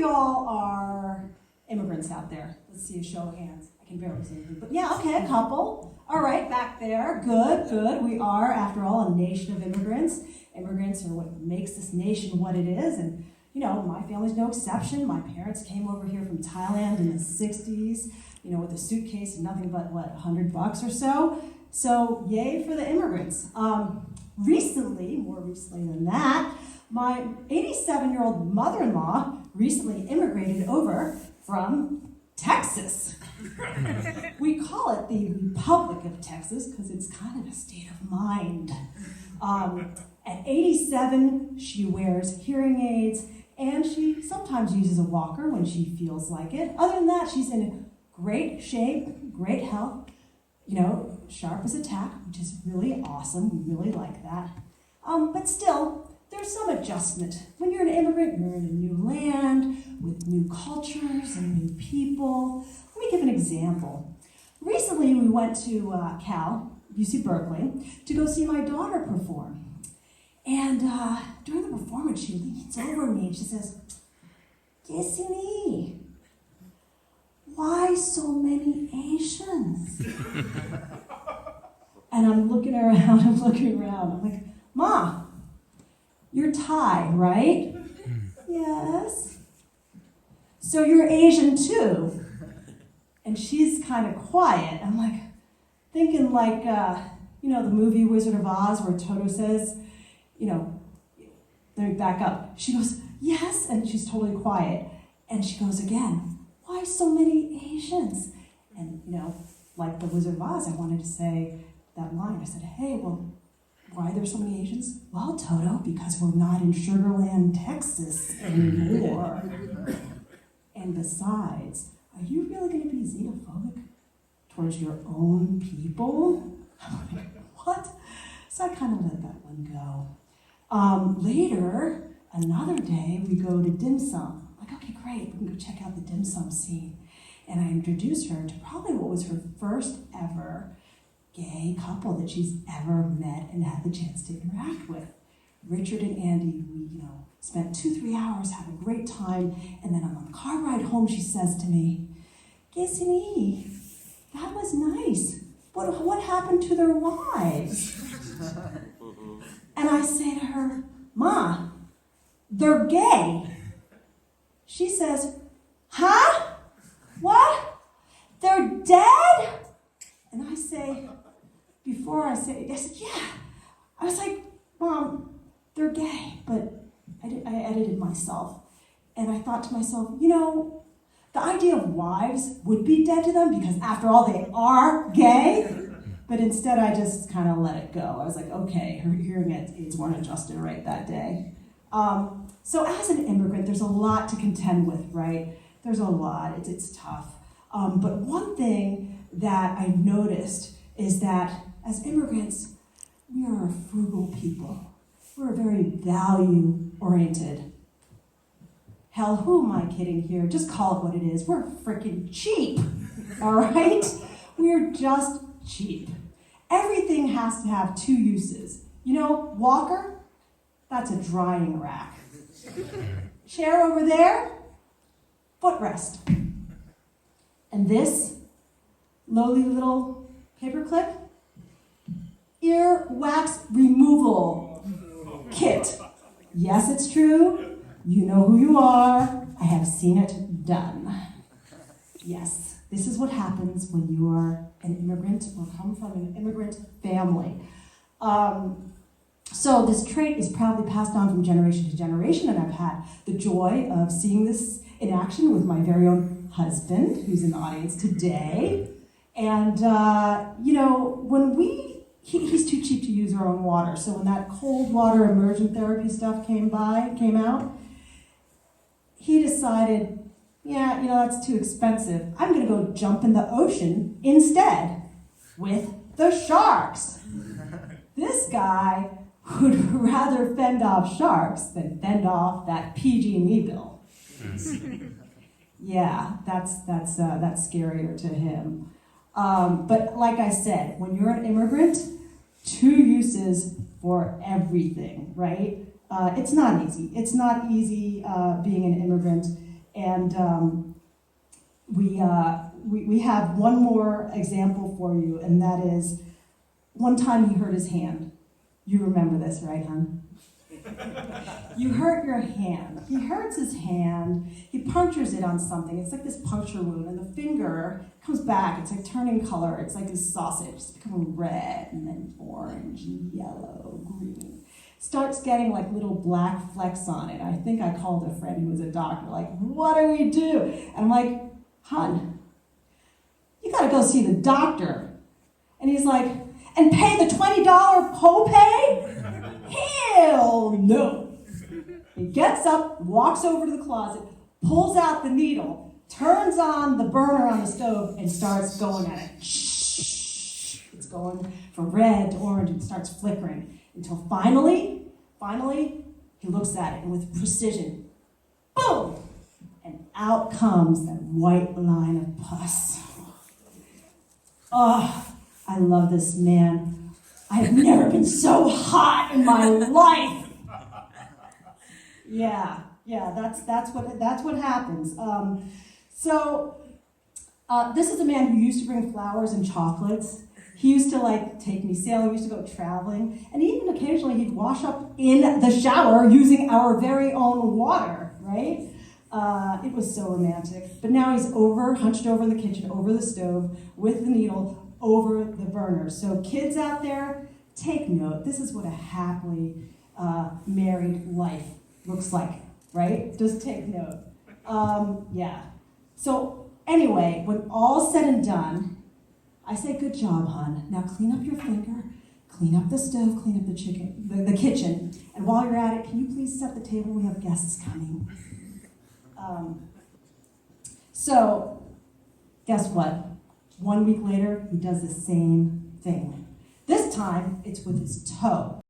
y'all are immigrants out there? Let's see a show of hands. I can barely see anything, but yeah, okay, a couple. All right, back there. Good, good. We are, after all, a nation of immigrants. Immigrants are what makes this nation what it is, and my family's no exception. My parents came over here from Thailand in the 60s, with a suitcase and nothing but, $100 or so. So, yay for the immigrants. More recently than that, my 87-year-old mother-in-law recently immigrated over from Texas. We call it the Republic of Texas because it's kind of a state of mind. At 87, she wears hearing aids, and she sometimes uses a walker when she feels like it. Other than that, she's in great shape, great health, sharp as a tack, which is really awesome. We really like that. But still, there's some adjustment. When you're an immigrant, you're in a new land with new cultures and new people. Let me give an example. Recently, we went to UC Berkeley, to go see my daughter perform. And during the performance, she leans over me and she says, "Kesinee, why so many Asians?" And I'm looking around. I'm like, "Ma, you're Thai, right?" "Yes." "So you're Asian too?" And she's kind of quiet. I'm like, thinking like, the movie Wizard of Oz where Toto says, let me back up. She goes, "Yes," and she's totally quiet. And she goes again, "Why so many Asians?" And, like the Wizard of Oz, I wanted to say that line. I said, "Hey, well, why are there so many Asians?" "Well, Toto, because we're not in Sugarland, Texas anymore." "And besides, are you really going to be xenophobic towards your own people?" I'm like, what? So I kind of let that one go. Later, another day, we go to dim sum. I'm like, okay, great, we can go check out the dim sum scene. And I introduced her to probably what was her first ever gay couple that she's ever met and had the chance to interact with. Richard and Andy, we, spent 2-3 hours, had a great time, and then on the car ride home, she says to me, "Kesinee, that was nice. What happened to their wives?" And I say to her, "Ma, they're gay." She says, "Huh? What? They're dead?" And I say, I said, "Yeah." I was like, "Mom, they're gay," but I edited myself. And I thought to myself, the idea of wives would be dead to them because after all, they are gay. But instead, I just kind of let it go. I was like, okay, her hearing aids weren't adjusted right that day. So as an immigrant, there's a lot to contend with, right? There's a lot. It's tough. But one thing that I noticed is that as immigrants, we are a frugal people. We're very value-oriented. Hell, who am I kidding here? Just call it what it is. We're freaking cheap, all right? We're just cheap. Everything has to have two uses. Walker, that's a drying rack. Chair over there, footrest. And this lowly little paperclip, earwax removal kit. Yes, it's true. You know who you are. I have seen it done. Yes, this is what happens when you are an immigrant or come from an immigrant family. So this trait is proudly passed on from generation to generation, and I've had the joy of seeing this in action with my very own husband, who's in the audience today. And, when he's too cheap to use our own water, so when that cold water immersion therapy stuff came out, he decided, that's too expensive. I'm going to go jump in the ocean instead with the sharks. This guy would rather fend off sharks than fend off that PG&E bill. Yeah, that's scarier to him. But like I said, when you're an immigrant, two uses for everything, right? It's not easy. It's not easy being an immigrant. And we have one more example for you, and that is one time he hurt his hand. You remember this, right, hon? You hurt your hand. He hurts his hand. He punctures it on something. It's like this puncture wound, and the finger comes back. It's like turning color. It's like this sausage. It's becoming red, and then orange, and yellow, green. Starts getting like little black flecks on it. I think I called a friend who was a doctor, like, what do we do? And I'm like, hon, you gotta go see the doctor. And he's like, and pay the $20 copay? Hell no. He gets up, walks over to the closet, pulls out the needle, turns on the burner on the stove, and starts going at it. It's going from red to orange and starts flickering until finally, he looks at it, and with precision, boom, and out comes that white line of pus. Oh, I love this man. I have never been so hot in my life. Yeah, that's what happens. This is a man who used to bring flowers and chocolates. He used to take me sailing. We used to go traveling, and even occasionally he'd wash up in the shower using our very own water. Right? It was so romantic. But now he's hunched over in the kitchen, over the stove, with the needle over the burner. So kids out there, take note. This is what a happily married life looks like, right? Just take note. Yeah. So anyway, when all's said and done, I say, good job, hon. Now clean up your finger, clean up the stove, clean up the kitchen. And while you're at it, can you please set the table? We have guests coming. So guess what? 1 week later, he does the same thing. This time, it's with his toe.